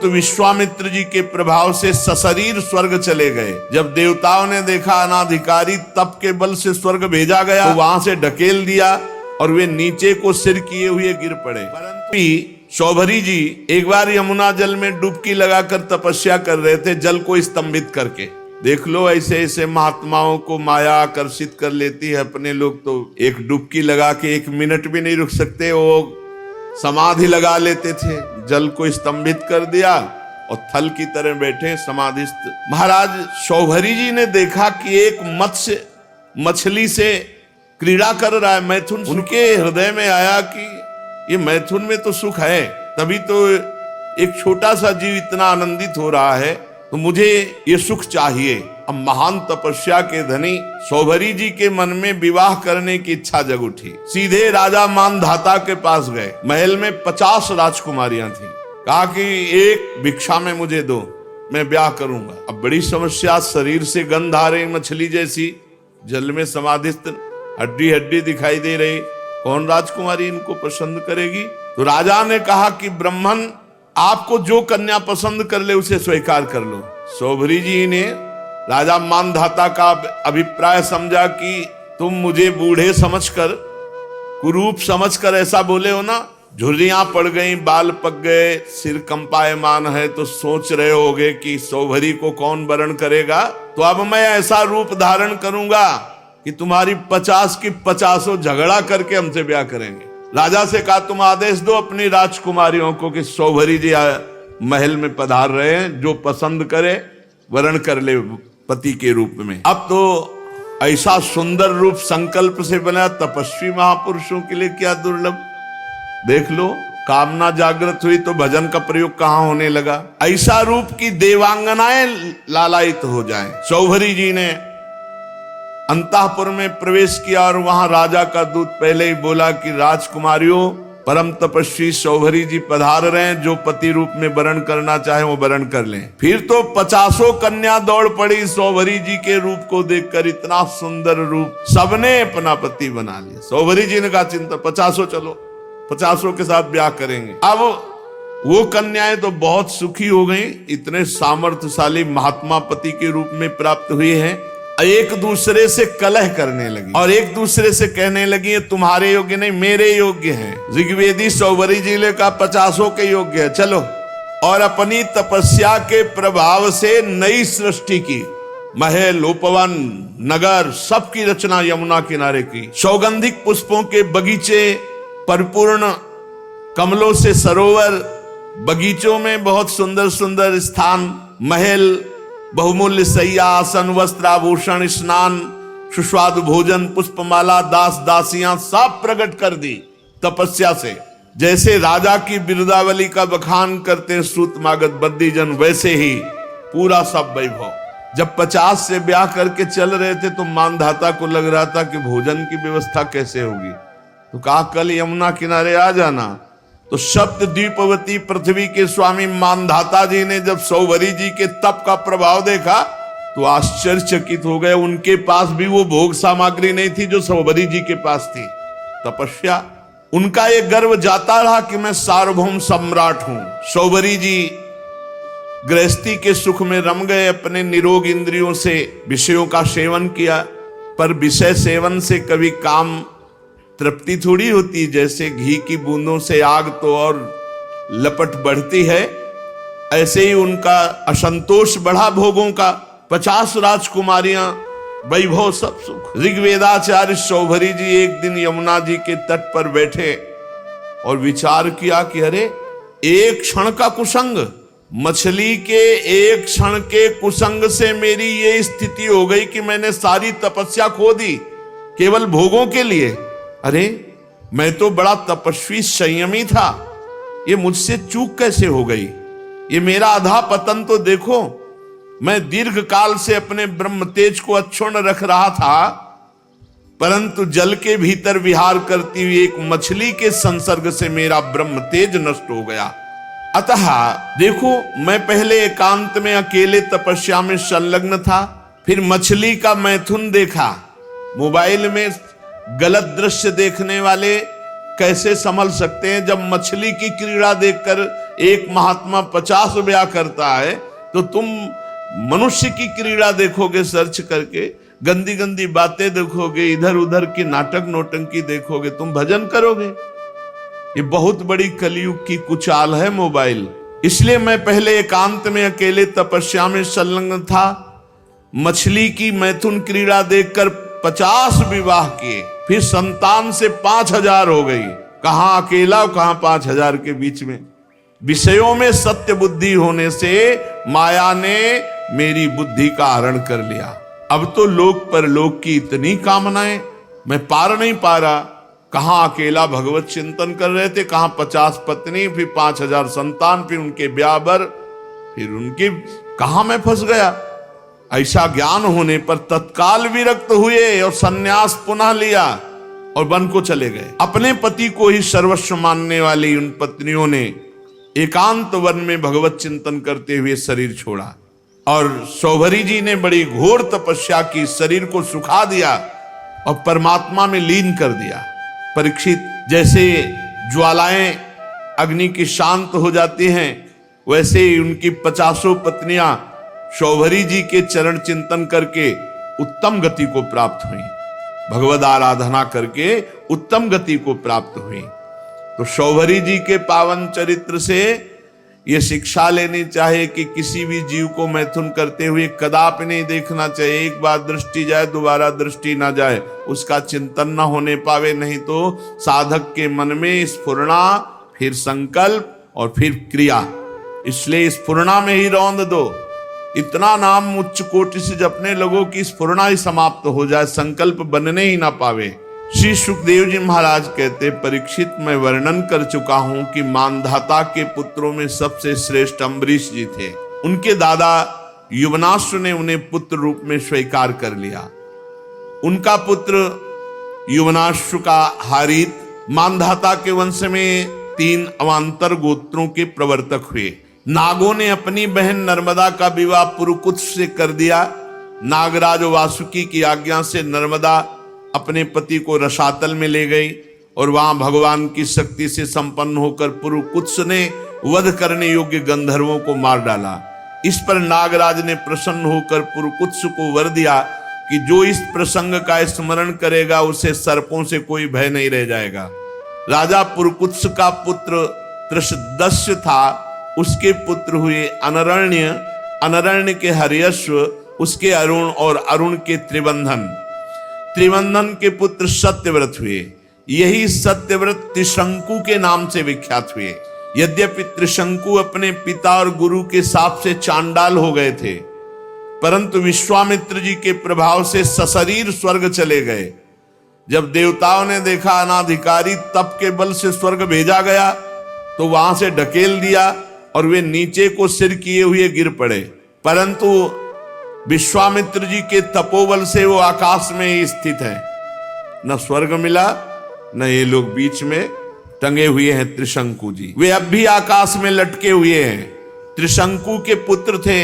परंतु विश्वामित्र जी के प्रभाव से सशरीर स्वर्ग चले गए। जब देवताओं ने देखा अनाधिकारी तप के बल से स्वर्ग भेजा गया, तो वहां से ढकेल दिया और वे नीचे को सिर किए हुए गिर पड़े। परंतु शौभरी जी एक बार यमुना जल में डुबकी लगाकर तपस्या कर रहे थे, जल को स्तंभित करके। देख लो, ऐसे ऐसे महात्माओं को माया आकर्षित कर लेती है। अपने लोग तो एक डुबकी लगा के 1 मिनट भी नहीं रुक सकते, वो समाधि लगा लेते थे। जल को स्तंभित कर दिया और थल की तरह बैठे समाधिस्थ। महाराज शौभरी जी ने देखा कि एक मत्स्य मछली से क्रीड़ा कर रहा है, मैथुन। उनके हृदय में आया कि ये मैथुन में तो सुख है, तभी तो एक छोटा सा जीव इतना आनंदित हो रहा है, तो मुझे ये सुख चाहिए। अब महान तपस्या के धनी शौभरी जी के मन में विवाह करने की इच्छा जग उठी। सीधे राजा मानधाता के पास गए। महल में 50 राजकुमारियां थी। कहा कि एक भिक्षा में मुझे दो, मैं ब्याह करूंगा। अब बड़ी समस्या, शरीर से गंध आ रही मछली जैसी, जल में समाधिस्थ, हड्डी हड्डी दिखाई दे रही, कौन राजकुमारी इनको पसंद करेगी? तो राजा ने कहा कि ब्राह्मण आपको जो कन्या पसंद कर ले उसे स्वीकार कर लो। शौभरी जी ने राजा मानधाता का अभिप्राय समझा कि तुम मुझे बूढ़े समझकर, कुरूप समझकर ऐसा बोले हो ना, झुर्रियां पड़ गई, बाल पक गए, सिर कंपायमान है, तो सोच रहे होगे कि शौभरी को कौन वरण करेगा। तो अब मैं ऐसा रूप धारण करूंगा कि तुम्हारी 50 की 50 झगड़ा करके हमसे ब्याह करेंगे। राजा से कहा तुम आदेश दो अपनी राजकुमारियों को कि शौभरी जी महल में पधार रहे हैं, जो पसंद करे वरण कर ले पति के रूप में। अब तो ऐसा सुंदर रूप संकल्प से बना, तपस्वी महापुरुषों के लिए क्या दुर्लभ। देख लो, कामना जागृत हुई तो भजन का प्रयोग कहां होने लगा। ऐसा रूप की देवांगनाएं लालायित हो जाएं। शौभरी जी ने अंतःपुर में प्रवेश किया और वहां राजा का दूत पहले ही बोला कि राजकुमारियों, परम तपस्वी शौभरी जी पधार रहे हैं, जो पति रूप में वरण करना चाहे वो वरण कर लें। फिर तो 50 कन्या दौड़ पड़ी शौभरी जी के रूप को देखकर। इतना सुंदर रूप, सबने अपना पति बना लिया। शौभरी जी ने कहा चिंता, 50 चलो, 50 के साथ ब्याह करेंगे। अब वो कन्याएं तो बहुत सुखी हो गई, इतने सामर्थ्यशाली महात्मा पति के रूप में प्राप्त हुए हैं। एक दूसरे से कलह करने लगी और एक दूसरे से कहने लगी ये तुम्हारे योग्य नहीं, मेरे योग्य हैं। ऋग्वेदी शौभरी जी ने कहा 50 के योग्य है, चलो। और अपनी तपस्या के प्रभाव से नई सृष्टि की, महल, उपवन, नगर, सबकी रचना यमुना किनारे की। सौगंधिक पुष्पों के बगीचे, परिपूर्ण कमलों से सरोवर, बगीचों में बहुत सुंदर सुंदर स्थान, महल, बहुमूल्य शैया, आसन, वस्त्र, आभूषण, स्नान, सुस्वादु भोजन, पुष्पमाला, दास दासियां सब प्रकट कर दी तपस्या से। जैसे राजा की बिरुदावली का बखान करते सूतमागध बद्दीजन, वैसे ही पूरा सब वैभव। जब 50 से ब्याह करके चल रहे थे तो मानधाता को लग रहा था कि भोजन की व्यवस्था कैसे होगी। तो कहा कल यमुना किनारे आ जाना। तो सप्त द्वीपवती पृथ्वी के स्वामी मानधाता जी ने जब शौभरी जी के तप का प्रभाव देखा तो आश्चर्यचकित हो गए। उनके पास भी वो भोग सामग्री नहीं थी जो शौभरी जी के पास थी। तपस्या, उनका ये गर्व जाता रहा कि मैं सार्वभौम सम्राट हूं। शौभरी जी गृहस्थी के सुख में रम गए, अपने निरोग इंद्रियों से विषयों का सेवन किया। पर विषय सेवन से कभी काम तृप्ति थोड़ी होती, जैसे घी की बूंदों से आग तो और लपट बढ़ती है, ऐसे ही उनका असंतोष बढ़ा भोगों का। 50 राजकुमारियां, वैभव, सब सुख। ऋग्वेदाचार्य शौभरी जी एक दिन यमुना जी के तट पर बैठे और विचार किया कि अरे एक क्षण का कुसंग, मछली के एक क्षण के कुसंग से मेरी ये स्थिति हो गई कि मैंने सारी तपस्या खो दी केवल भोगों के लिए। अरे मैं तो बड़ा तपस्वी संयमी था, ये मुझसे चूक कैसे हो गई? ये मेरा अधा पतन तो देखो। मैं दीर्घ काल से अपने ब्रह्म तेज को अक्षुण्ण रख रहा था, परंतु जल के भीतर विहार करती हुई एक मछली के संसर्ग से मेरा ब्रह्म तेज नष्ट हो गया। अतः देखो, मैं पहले एकांत में अकेले तपस्या में संलग्न था, फिर मछली का मैथुन देखा। मोबाइल में गलत दृश्य देखने वाले कैसे संभल सकते हैं? जब मछली की क्रीड़ा देखकर एक महात्मा 50 ब्याह करता है, तो तुम मनुष्य की क्रीड़ा देखोगे सर्च करके, गंदी गंदी बातें देखोगे, इधर उधर की नाटक नौटंकी देखोगे, तुम भजन करोगे? ये बहुत बड़ी कलयुग की कुचाल है मोबाइल। इसलिए मैं पहले एकांत में अकेले तपस्या में संलग्न था। मछली की मैथुन क्रीड़ा देखकर 50 विवाह किए, फिर संतान से 5000 हो गई। कहां अकेला और कहां 5000 के बीच में। विषयों में सत्य बुद्धि होने से माया ने मेरी बुद्धि का हरण कर लिया। अब तो लोक परलोक की इतनी कामनाएं, मैं पार नहीं पा रहा। कहां अकेला भगवत चिंतन कर रहे थे, कहां 50 पत्नी, फिर 5000 संतान, फिर उनके ब्याह बर, फिर उनकी, कहां मैं फंस गया। ऐसा ज्ञान होने पर तत्काल विरक्त हुए और सन्यास पुनः लिया और वन को चले गए। अपने पति को ही सर्वस्व मानने वाली उन पत्नियों ने एकांत वन में भगवत चिंतन करते हुए शरीर छोड़ा। और सौभरी जी ने बड़ी घोर तपस्या की, शरीर को सुखा दिया और परमात्मा में लीन कर दिया। परीक्षित, जैसे ज्वालाएं अग्नि की शांत हो जाती हैं, वैसे ही उनकी 50 पत्नियां सौभरी जी के चरण चिंतन करके उत्तम गति को प्राप्त हुई, भगवद आराधना करके उत्तम गति को प्राप्त हुई। तो सौभरी जी के पावन चरित्र से ये शिक्षा लेनी चाहिए कि किसी भी जीव को मैथुन करते हुए कदापि नहीं देखना चाहिए। एक बार दृष्टि जाए, दोबारा दृष्टि ना जाए, उसका चिंतन ना होने पावे, नहीं तो साधक के मन में स्फुरना, फिर संकल्प और फिर क्रिया। इसलिए स्फुरना में ही रौंद दो। इतना नाम उच्च कोटि से जपने लोगों की स्फुरना ही समाप्त हो जाए, संकल्प बनने ही ना पावे। श्री सुखदेव जी महाराज कहते, परीक्षित, मैं वर्णन कर चुका हूं कि मानधाता के पुत्रों में सबसे श्रेष्ठ अम्बरीश जी थे। उनके दादा युवनाश्व ने उन्हें पुत्र रूप में स्वीकार कर लिया। उनका पुत्र युवनाश्व का हारित मानधाता के वंश में 3 अवान्तर गोत्रों के प्रवर्तक हुए। नागों ने अपनी बहन नर्मदा का विवाह पुरुकुत्स से कर दिया। नागराज वासुकी की आज्ञा से नर्मदा अपने पति को रसातल में ले गई और वहां भगवान की शक्ति से संपन्न होकर पुरुकुत्स ने वध करने योग्य गंधर्वों को मार डाला। इस पर नागराज ने प्रसन्न होकर पुरुकुत्स को वर दिया कि जो इस प्रसंग का स्मरण करेगा उसे सर्पों से कोई भय नहीं रह जाएगा। राजा पुरुकुत्स का पुत्र त्रिशदस्य था, उसके पुत्र हुए अनरण्य, अनरण्य के हर्यश्व, उसके अरुण और अरुण के त्रिबंधन, त्रिबंधन के पुत्र सत्यव्रत हुए। यही सत्यव्रत त्रिशंकु के नाम से विख्यात हुए। यद्यपि त्रिशंकु अपने पिता और गुरु के शाप से चांडाल हो गए थे, परंतु विश्वामित्र जी के प्रभाव से सशरीर स्वर्ग चले गए। जब देवताओं ने देखा अनाधिकारी तप के बल से स्वर्ग भेजा गया, तो वहां से ढकेल दिया और वे नीचे को सिर किए हुए गिर पड़े। परंतु विश्वामित्र जी के तपोबल से वो आकाश में ही स्थित है। न स्वर्ग मिला, न ये लोग बीच में टंगे हुए हैं। त्रिशंकु जी वे अब भी आकाश में लटके हुए हैं। त्रिशंकु के पुत्र थे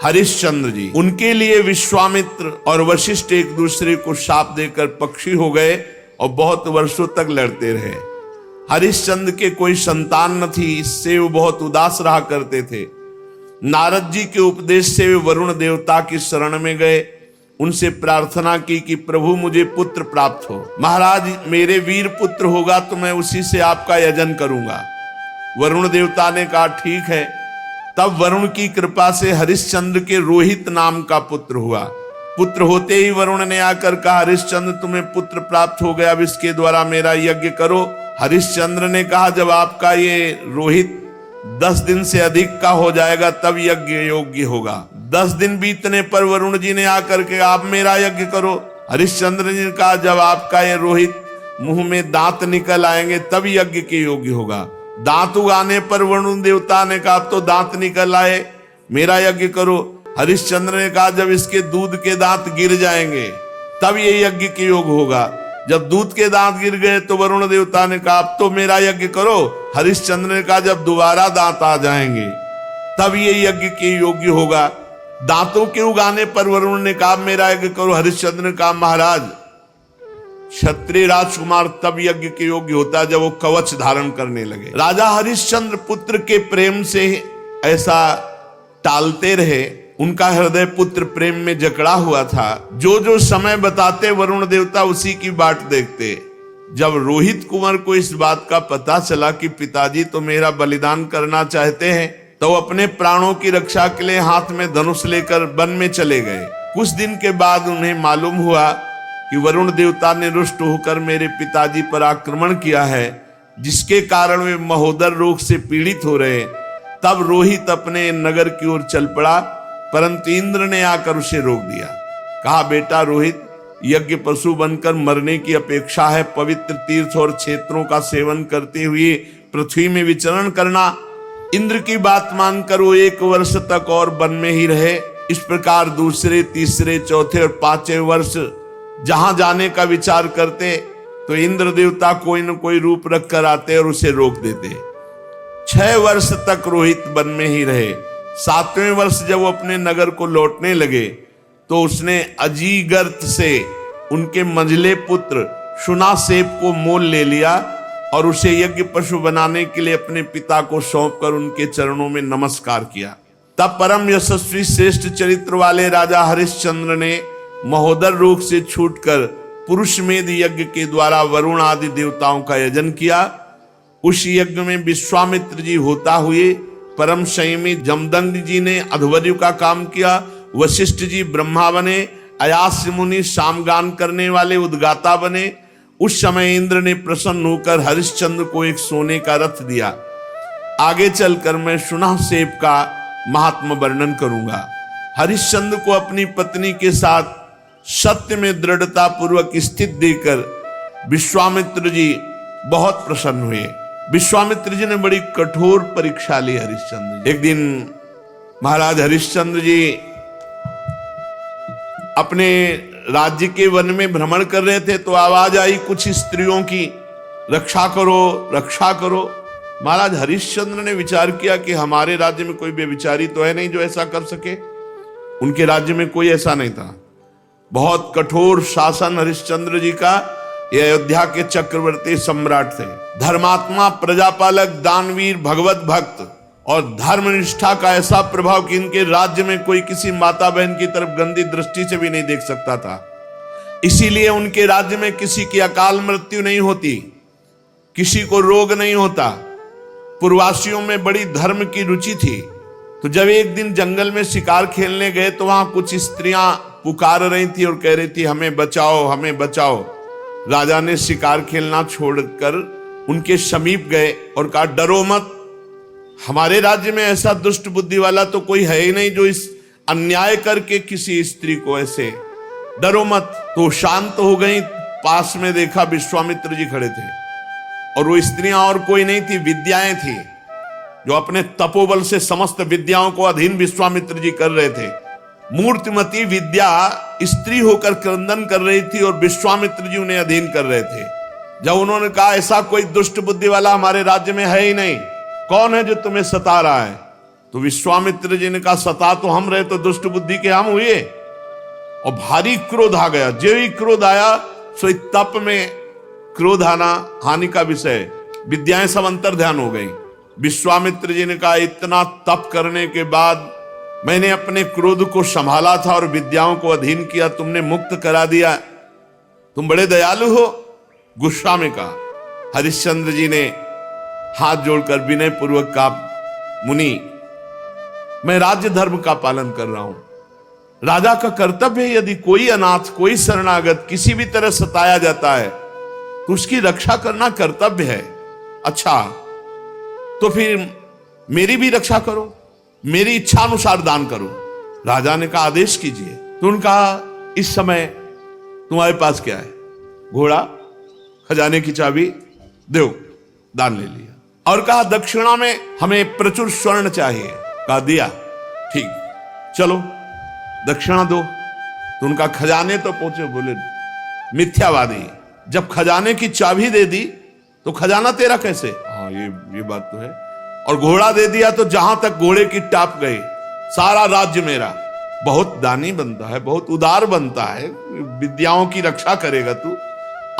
हरिश्चंद्र जी। उनके लिए विश्वामित्र और वशिष्ठ एक दूसरे को शाप देकर पक्षी हो गए और बहुत वर्षों तक लड़ते रहे। हरिश्चंद्र के कोई संतान न थी, इससे वो बहुत उदास रहा करते थे। नारद जी के उपदेश से वे वरुण देवता की शरण में गए, उनसे प्रार्थना की कि प्रभु मुझे पुत्र प्राप्त हो। महाराज, मेरे वीर पुत्र होगा तो मैं उसी से आपका यजन करूंगा। वरुण देवता ने कहा ठीक है। तब वरुण की कृपा से हरिश्चंद्र के रोहित नाम का पुत्र हुआ। पुत्र होते ही वरुण ने आकर कहा, हरिश्चंद्र तुम्हें पुत्र प्राप्त हो गया, अब इसके द्वारा मेरा यज्ञ करो। हरिश्चंद्र ने कहा, जब आपका ये रोहित 10 दिन से अधिक का हो जाएगा तब यज्ञ योग्य होगा। 10 दिन बीतने पर वरुण जी ने आकर के आप मेरा यज्ञ करो। हरिश्चंद्र जी ने कहा, जब आपका ये रोहित मुंह में दांत निकल आएंगे तब यज्ञ के योग्य होगा। दांत उगाने पर वरुण देवता ने कहा, अब तो दांत निकल आए, मेरा यज्ञ करो। हरिश्चंद्र ने कहा, जब इसके दूध के दांत गिर जाएंगे तब ये यज्ञ के योग होगा। जब दूध के दांत गिर गए तो वरुण देवता ने कहा, अब तो मेरा यज्ञ करो। हरिश्चंद्र ने कहा, जब दोबारा दांत आ जाएंगे तब ये यज्ञ के योग्य होगा। दांतों के उगाने पर वरुण ने कहा, मेरा यज्ञ करो। हरिश्चंद्र ने कहा, महाराज क्षत्रिय राजकुमार तब यज्ञ के योग्य होता है जब वो कवच धारण करने लगे। राजा हरिश्चंद्र पुत्र के प्रेम से ऐसा टालते रहे। उनका हृदय पुत्र प्रेम में जकड़ा हुआ था। जो जो समय बताते वरुण देवता उसी की बाट देखते। जब रोहित कुंवर को इस बात का पता चला कि पिताजी तो मेरा बलिदान करना चाहते हैं, तो अपने प्राणों की रक्षा के लिए हाथ में धनुष लेकर वन में चले गए। कुछ दिन के बाद उन्हें मालूम हुआ कि वरुण देवता ने रुष्ट होकर मेरे पिताजी पर आक्रमण किया है, जिसके कारण वे महोदर रोग से पीड़ित हो रहे। तब रोहित अपने नगर की ओर चल पड़ा, परंतु इंद्र ने आकर उसे रोक दिया। कहा, बेटा रोहित, यज्ञ पशु बनकर मरने की अपेक्षा है पवित्र तीर्थ और क्षेत्रों का सेवन करते हुए पृथ्वी में विचरण करना। इंद्र की बात मानकर वो 1 वर्ष तक और वन में ही रहे। इस प्रकार दूसरे, तीसरे, चौथे और 5वें वर्ष जहां जाने का विचार करते तो इंद्र देवता कोई न कोई रूप रख कर आते और उसे रोक देते। 6 वर्ष तक रोहित वन में ही रहे। 7वें वर्ष जब वो अपने नगर को लौटने लगे तो उसने अजीगर्त से उनके मंझले पुत्र शुनासेप को मोल ले लिया और उसे यज्ञ पशु बनाने के लिए अपने पिता को सौंपकर उनके चरणों में नमस्कार किया। तब परम यशस्वी श्रेष्ठ चरित्र वाले राजा हरिश्चंद्र ने महोदर रोग से छूटकर पुरुषमेध यज्ञ के द्वारा वरुण आदि देवताओं का यजन किया। उस यज्ञ में विश्वामित्र जी होता हुए, परम संयमी जमदग्नि जी ने अध्वर्यु का काम किया, वशिष्ठ जी ब्रह्मा बने, अयास्य मुनि सामगान करने वाले उद्गाता बने। उस समय इंद्र ने प्रसन्न होकर हरिश्चंद्र को एक सोने का रथ दिया। आगे चलकर मैं शुनासेप का महात्मा वर्णन करूंगा। हरिश्चंद्र को अपनी पत्नी के साथ सत्य में दृढ़ता पूर्वक स्थित देकर विश्वामित्र जी बहुत प्रसन्न हुए। विश्वामित्र जी ने बड़ी कठोर परीक्षा ली हरिश्चंद्र जी। एक दिन महाराज हरिश्चंद्र जी अपने राज्य के वन में भ्रमण कर रहे थे तो आवाज आई कुछ स्त्रियों की, रक्षा करो, रक्षा करो। महाराज हरिश्चंद्र ने विचार किया कि हमारे राज्य में कोई व्यभिचारी तो है नहीं जो ऐसा कर सके। उनके राज्य में कोई ऐसा नहीं था। बहुत कठोर शासन हरिश्चंद्र जी का। ये अयोध्या के चक्रवर्ती सम्राट थे, धर्मात्मा, प्रजापालक, दानवीर, भगवत भक्त और धर्मनिष्ठा का ऐसा प्रभाव कि इनके राज्य में कोई किसी माता बहन की तरफ गंदी दृष्टि से भी नहीं देख सकता था। इसीलिए उनके राज्य में किसी की अकाल मृत्यु नहीं होती, किसी को रोग नहीं होता। पूर्ववासियों में बड़ी धर्म की रुचि थी। तो जब एक दिन जंगल में शिकार खेलने गए तो वहां कुछ स्त्रियां पुकार रही थी और कह रही थी, हमें बचाओ, हमें बचाओ। राजा ने शिकार खेलना छोड़कर उनके समीप गए और कहा, डरो मत, हमारे राज्य में ऐसा दुष्ट बुद्धि वाला तो कोई है ही नहीं जो इस अन्याय करके किसी स्त्री को ऐसे, डरो मत। तो शांत हो गई। पास में देखा विश्वामित्र जी खड़े थे और वो स्त्रियां और कोई नहीं थी, विद्याएं थी जो अपने तपोबल से समस्त विद्याओं को अधीन विश्वामित्र जी कर रहे थे। मूर्तिमती विद्या स्त्री होकर क्रंदन कर रही थी और विश्वामित्र जी उन्हें अधीन कर रहे थे। जब उन्होंने कहा ऐसा कोई दुष्ट बुद्धि वाला हमारे राज्य में है ही नहीं, कौन है जो तुम्हें सता रहा है? तो विश्वामित्र जी ने कहा, सता तो हम रहे तो दुष्ट बुद्धि के हम हुए। और भारी क्रोध आ गया। जो ही क्रोध आया सो तप में क्रोध आना हानि का विषय, विद्याएं सब अंतर ध्यान हो गई। विश्वामित्र जी ने कहा, इतना तप करने के बाद मैंने अपने क्रोध को संभाला था और विद्याओं को अधीन किया, तुमने मुक्त करा दिया, तुम बड़े दयालु हो। गुस्सा में कहा। हरिश्चंद्र जी ने हाथ जोड़कर विनय पूर्वक कहा, मुनि, मैं राज्य धर्म का पालन कर रहा हूं। राजा का कर्तव्य है, यदि कोई अनाथ, कोई शरणागत किसी भी तरह सताया जाता है तो उसकी रक्षा करना कर्तव्य है। अच्छा, तो फिर मेरी भी रक्षा करो, मेरी इच्छा अनुसार दान करो। राजा ने कहा, आदेश कीजिए। तो उनका, इस समय तुम्हारे पास क्या है? घोड़ा, खजाने की चाबी, दो। दान ले लिया और कहा, दक्षिणा में हमें प्रचुर स्वर्ण चाहिए। कहा, दिया। ठीक, चलो दक्षिणा दो। तो उनका खजाने तो पहुंचे। बोले, मिथ्यावादी, जब खजाने की चाबी दे दी तो खजाना तेरा कैसे? हाँ, ये बात तो है। और घोड़ा दे दिया तो जहां तक घोड़े की टाप गई सारा राज्य मेरा। बहुत दानी बनता है, बहुत उदार बनता है, विद्याओं की रक्षा करेगा तू।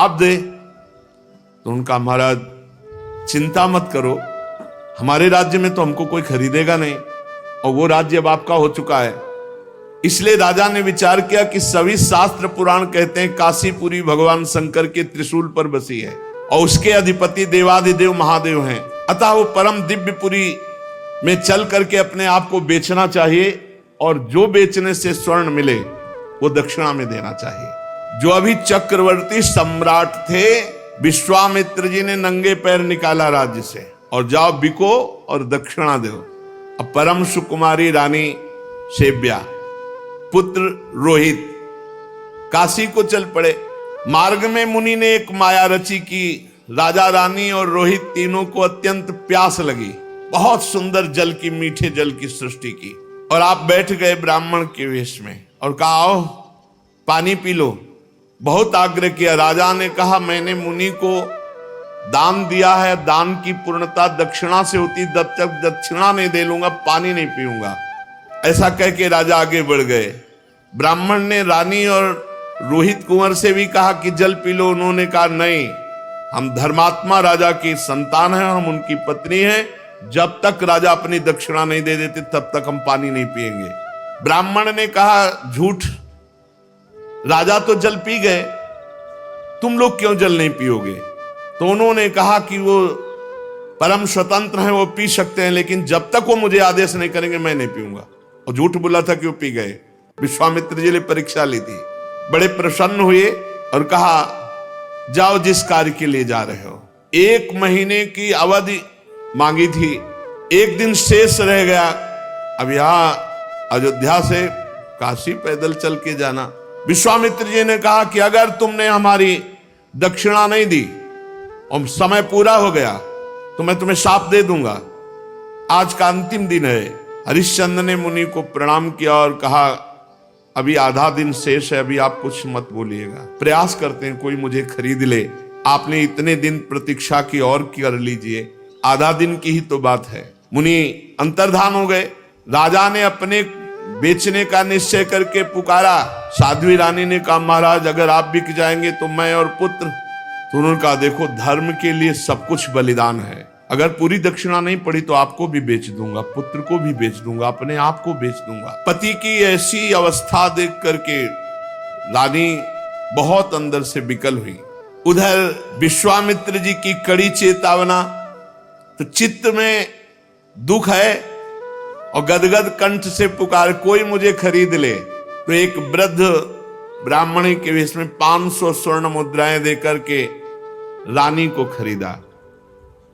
अब दे। तो उनका महाराज चिंता मत करो, हमारे राज्य में तो हमको कोई खरीदेगा नहीं, और वो राज्य अब आपका हो चुका है। इसलिए राजा ने विचार किया कि सभी शास्त्र पुराण कहते हैं काशीपुरी भगवान शंकर के त्रिशूल पर बसी है और उसके अधिपति देवाधिदेव महादेव हैं, अतः वो परम दिव्यपुरी में चल करके अपने आप को बेचना चाहिए, और जो बेचने से स्वर्ण मिले वो दक्षिणा में देना चाहिए। जो अभी चक्रवर्ती सम्राट थे, विश्वामित्र जी ने नंगे पैर निकाला राज्य से, और जाओ बिको और दक्षिणा दो। अब परम सुकुमारी रानी सेव्या, पुत्र रोहित काशी को चल पड़े। मार्ग में मुनि ने एक माया रची कि राजा रानी और रोहित तीनों को अत्यंत प्यास लगी, बहुत सुंदर जल की, मीठे जल की सृष्टि की, और आप बैठ गए ब्राह्मण के वेश में और कहा आओ पानी पी लो। बहुत आग्रह किया। राजा ने कहा मैंने मुनि को दान दिया है, दान की पूर्णता दक्षिणा से होती, जब तक दक्षिणा नहीं दे लूंगा पानी नहीं पीऊंगा। ऐसा कह के राजा आगे बढ़ गए। ब्राह्मण ने रानी और रोहित कुंवर से भी कहा कि जल पी लो। उन्होंने कहा नहीं, हम धर्मात्मा राजा की संतान हैं, हम उनकी पत्नी हैं, जब तक राजा अपनी दक्षिणा नहीं दे देते तब तक हम पानी नहीं पिएंगे। ब्राह्मण ने कहा झूठ, राजा तो जल पी गए, तुम लोग क्यों जल नहीं पियोगे? तो उन्होंने कहा कि वो परम स्वतंत्र हैं, वो पी सकते हैं, लेकिन जब तक वो मुझे आदेश नहीं करेंगे मैं नहीं पीऊंगा। और झूठ बोला था कि वो पी गए। विश्वामित्र जी ने परीक्षा ली थी, बड़े प्रसन्न हुए और कहा जाओ जिस कार्य के लिए जा रहे हो। 1 महीने की अवधि मांगी थी, 1 दिन शेष रह गया। अब यहां अयोध्या से काशी पैदल चल के जाना। विश्वामित्र जी ने कहा कि अगर तुमने हमारी दक्षिणा नहीं दी और समय पूरा हो गया तो मैं तुम्हें शाप दे दूंगा। आज का अंतिम दिन है। हरिश्चंद्र ने मुनि को प्रणाम किया और कहा अभी आधा दिन शेष है, अभी आप कुछ मत बोलिएगा, प्रयास करते हैं कोई मुझे खरीद ले। आपने इतने दिन प्रतीक्षा की और कर लीजिए, आधा दिन की ही तो बात है। मुनि अंतर्धान हो गए। राजा ने अपने बेचने का निश्चय करके पुकारा। साध्वी रानी ने कहा महाराज अगर आप बिक जाएंगे तो मैं और पुत्र। तो उन्होंने कहा देखो धर्म के लिए सब कुछ बलिदान है, अगर पूरी दक्षिणा नहीं पड़ी तो आपको भी बेच दूंगा, पुत्र को भी बेच दूंगा, अपने आप को बेच दूंगा। पति की ऐसी अवस्था देख करके रानी बहुत अंदर से विकल हुई। उधर विश्वामित्र जी की कड़ी चेतावना, तो चित्त में दुख है और गदगद कंठ से पुकार कोई मुझे खरीद ले। तो एक वृद्ध ब्राह्मणी के वेश में 500 स्वर्ण मुद्राएं देकर के रानी को खरीदा।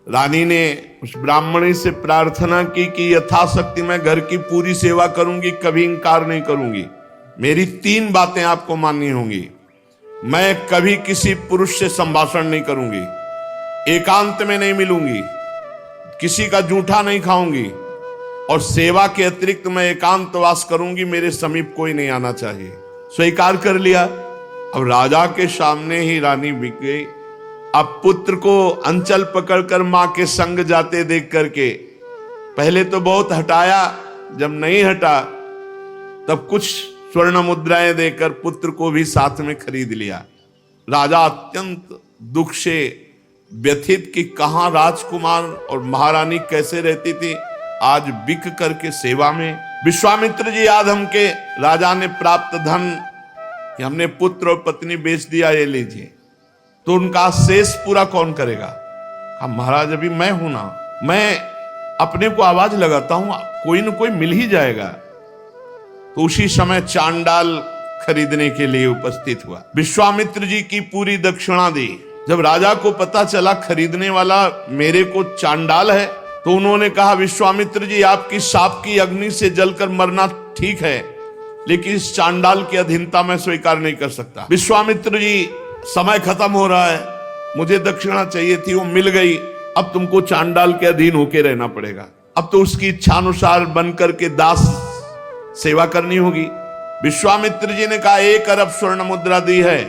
रानी ने उस ब्राह्मणी से प्रार्थना की कि यथाशक्ति मैं घर की पूरी सेवा करूंगी, कभी इंकार नहीं करूंगी। मेरी 3 बातें आपको माननी होंगी। मैं कभी किसी पुरुष से संभाषण नहीं करूंगी, एकांत में नहीं मिलूंगी, किसी का जूठा नहीं खाऊंगी, और सेवा के अतिरिक्त मैं एकांतवास करूंगी, मेरे समीप कोई नहीं आना चाहिए। स्वीकार कर लिया। अब राजा के सामने ही रानी बिक गई। अब पुत्र को अंचल पकड़कर मां के संग जाते देख करके पहले तो बहुत हटाया, जब नहीं हटा तब कुछ स्वर्ण मुद्राएं देकर पुत्र को भी साथ में खरीद लिया। राजा अत्यंत दुख से व्यथित कि कहां राजकुमार और महारानी कैसे रहती थी, आज बिक करके सेवा में। विश्वामित्र जी आधम के राजा ने प्राप्त धन कि हमने पुत्र और पत्नी बेच दिया, ये लीजिए। तो उनका शेष पूरा कौन करेगा? कहा महाराज अभी मैं हूं ना, मैं अपने को आवाज लगाता हूं, कोई ना कोई मिल ही जाएगा। तो उसी समय चांडाल खरीदने के लिए उपस्थित हुआ। विश्वामित्र जी की पूरी दक्षिणा दी। जब राजा को पता चला खरीदने वाला मेरे को चांडाल है, तो उन्होंने कहा विश्वामित्र जी आपकी शाप की अग्नि से जलकर मरना ठीक है, लेकिन इस चांडाल की अधीनता मैं स्वीकार नहीं कर सकता। विश्वामित्र जी समय खत्म हो रहा है, मुझे दक्षिणा चाहिए थी, वो मिल गई, अब तुमको चांडाल के अधीन होके रहना पड़ेगा। अब तो उसकी इच्छानुसार बनकर के दास सेवा करनी होगी। विश्वामित्र जी ने कहा 1 अरब स्वर्ण मुद्रा दी है,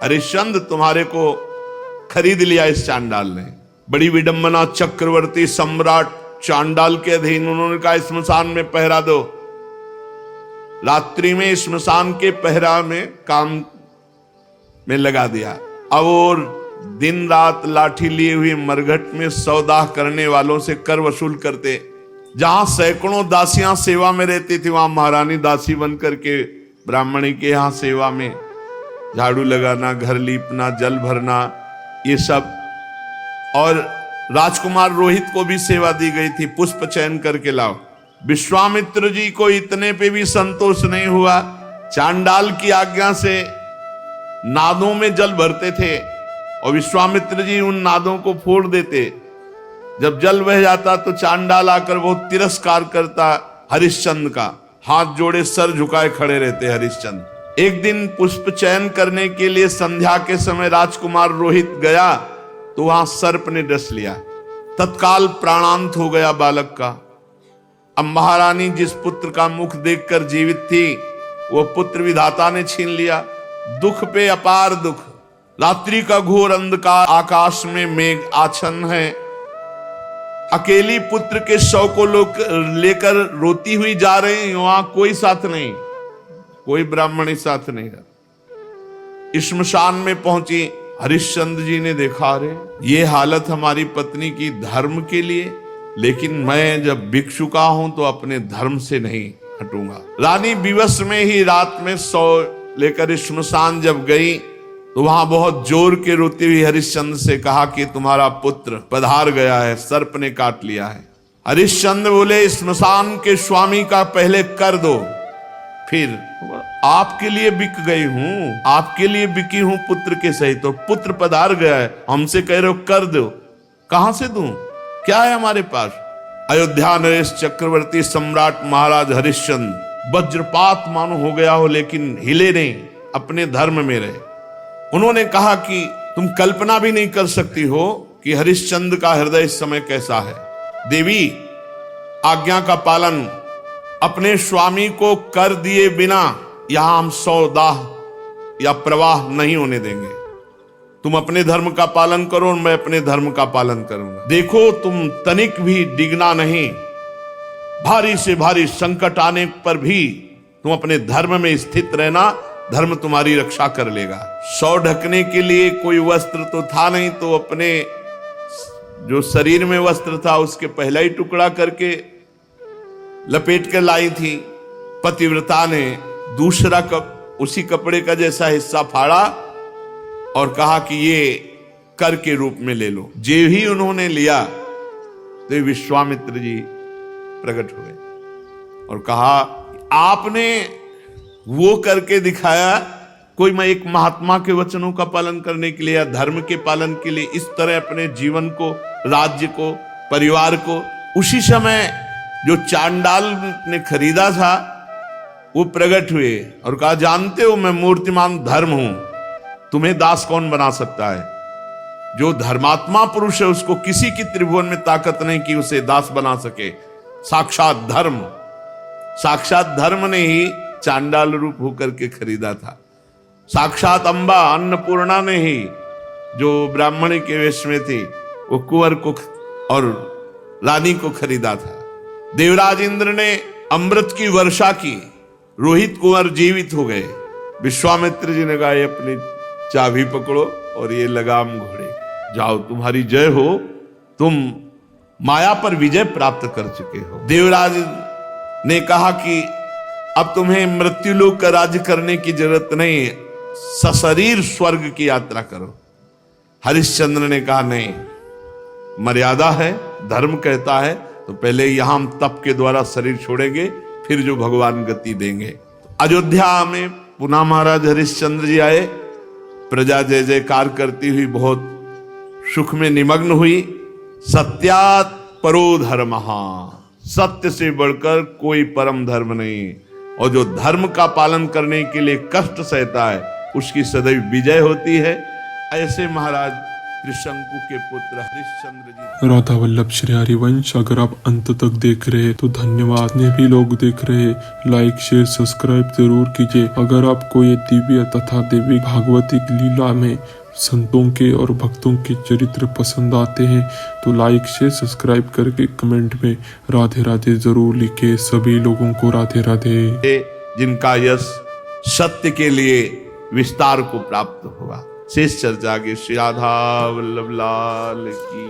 हरिश्चंद्र तुम्हारे को खरीद लिया इस चांडाल ने। बड़ी विडंबना, चक्रवर्ती सम्राट चांडाल के अधीन। उन्होंने कहा स्मशान में पहरा दो। रात्रि में स्मशान के पहरा में काम में लगा दिया। अब और दिन रात लाठी लिए हुए मरघट में सौदा करने वालों से कर वसूल करते। जहां सैकड़ों दासियां सेवा में रहती थी, वहां महारानी दासी बन करके ब्राह्मणी के यहाँ सेवा में झाड़ू लगाना, घर लीपना, जल भरना, ये सब। और राजकुमार रोहित को भी सेवा दी गई थी, पुष्प चयन करके लाओ। विश्वामित्र जी को इतने पे भी संतोष नहीं हुआ। चांडाल की आज्ञा से नादों में जल भरते थे और विश्वामित्र जी उन नादों को फोड़ देते। जब जल बह जाता तो चांडाल आकर बहुत तिरस्कार करता हरिश्चंद्र का, हाथ जोड़े सर झुकाए खड़े रहते हरिश्चंद्र। एक दिन पुष्प चयन करने के लिए संध्या के समय राजकुमार रोहित गया तो वहां सर्प ने डस लिया। तत्काल प्राणांत हो गया बालक का। अब महारानी जिस पुत्र का मुख देखकर जीवित थी, वह पुत्र विधाता ने छीन लिया। दुख पे अपार दुख। रात्रि का घोर अंधकार, आकाश में मेघ आच्छन्न है। अकेली पुत्र के शव को लोग लेकर रोती हुई जा रही हैं। वहां कोई साथ नहीं, कोई ब्राह्मणी साथ नहीं रहा। श्मशान में पहुंची। हरिश्चंद्र जी ने देखा, रे ये हालत हमारी पत्नी की धर्म के लिए, लेकिन मैं जब भिक्षु का हूं तो अपने धर्म से नहीं हटूंगा। रानी विवश में ही रात में सौ लेकर श्मशान जब गई तो वहां बहुत जोर के रोती हुई हरिश्चंद्र से कहा कि तुम्हारा पुत्र पधार गया है, सर्प ने काट लिया है। हरिश्चंद्र बोले, श्मशान के स्वामी का पहले कर दो, फिर आपके लिए बिक गई हूं, आपके लिए बिकी हूं पुत्र के सहित। तो पुत्र पधार गया है, हमसे कह रहे हो कर दो। कहां से दूं, क्या है हमारे पास? अयोध्या नरेश चक्रवर्ती सम्राट महाराज हरिश्चंद्र वज्रपात मानो हो गया हो, लेकिन हिले नहीं, अपने धर्म में रहे। उन्होंने कहा कि तुम कल्पना भी नहीं कर सकती हो कि हरिश्चंद्र का हृदय इस समय कैसा है। देवी, आज्ञा का पालन अपने स्वामी को कर दिए बिना यहां हम सौदाह या प्रवाह नहीं होने देंगे। तुम अपने धर्म का पालन करो और मैं अपने धर्म का पालन करूंगा। देखो, तुम तनिक भी डिगना नहीं। भारी से भारी संकट आने पर भी तुम अपने धर्म में स्थित रहना, धर्म तुम्हारी रक्षा कर लेगा। सौ ढकने के लिए कोई वस्त्र तो था नहीं, तो अपने जो शरीर में वस्त्र था उसके पहला ही टुकड़ा करके लपेट कर लाई थी। पतिव्रता ने दूसरा उसी कपड़े का जैसा हिस्सा फाड़ा और कहा कि ये कर के रूप में ले लो। जे ही उन्होंने लिया तो विश्वामित्र जी प्रकट हुए और कहा, आपने वो करके दिखाया। कोई मैं एक महात्मा के वचनों का पालन करने के लिए या धर्म के पालन के लिए इस तरह अपने जीवन को, राज्य को, परिवार को, उसी समय जो चांडाल ने खरीदा था वो प्रकट हुए और कहा, जानते हो मैं मूर्तिमान धर्म हूं, तुम्हें दास कौन बना सकता है? जो धर्मात्मा पुरुष है उसको किसी की त्रिभुवन में ताकत नहीं कि उसे दास बना सके। साक्षात धर्म, साक्षात धर्म ने ही चांडाल रूप होकर के खरीदा था। साक्षात अंबा अन्नपूर्णा ने ही, जो ब्राह्मणी के वेश में थी, वो कुंवर को और रानी को खरीदा था। देवराज इंद्र ने अमृत की वर्षा की, रोहित कुंवर जीवित हो गए। विश्वामित्र जी ने कहा, ये अपनी चाबी पकड़ो और ये लगाम घोड़े, जाओ तुम्हारी जय हो, तुम माया पर विजय प्राप्त कर चुके हो। देवराज ने कहा कि अब तुम्हें मृत्युलोक का राज्य करने की जरूरत नहीं, सशरीर स्वर्ग की यात्रा करो। हरिश्चंद्र ने कहा, नहीं, मर्यादा है, धर्म कहता है तो पहले यहां हम तप के द्वारा शरीर छोड़ेंगे, फिर जो भगवान गति देंगे। अयोध्या में पुनः महाराज हरिश्चंद्र जी आए। प्रजा जय जयकार करती हुई बहुत सुख में निमग्न हुई। सत्यात् परो धर्मः, सत्य से बढ़कर कोई परम धर्म नहीं। और जो धर्म का पालन करने के लिए कष्ट सहता है उसकी सदैव विजय होती है। ऐसे महाराज त्रिशंकु के पुत्र हरिश्चंद्र जी। राधा वल्लभ श्री हरिवंश अगर आप अंत तक देख रहे हैं तो धन्यवाद। जितने भी लोग देख रहे हैं लाइक शेयर सब्सक्राइब जरूर कीजिए। अगर आपको ये दिव्य तथा देवी भागवतिक लीला में संतों के और भक्तों के चरित्र पसंद आते हैं तो लाइक शेयर सब्सक्राइब करके कमेंट में राधे राधे जरूर लिखे। सभी लोगों को राधे राधे। जिनका यश सत्य के लिए विस्तार को प्राप्त हुआ, शेष चर्चा आगे। श्री राधा वल्लभ लाल की।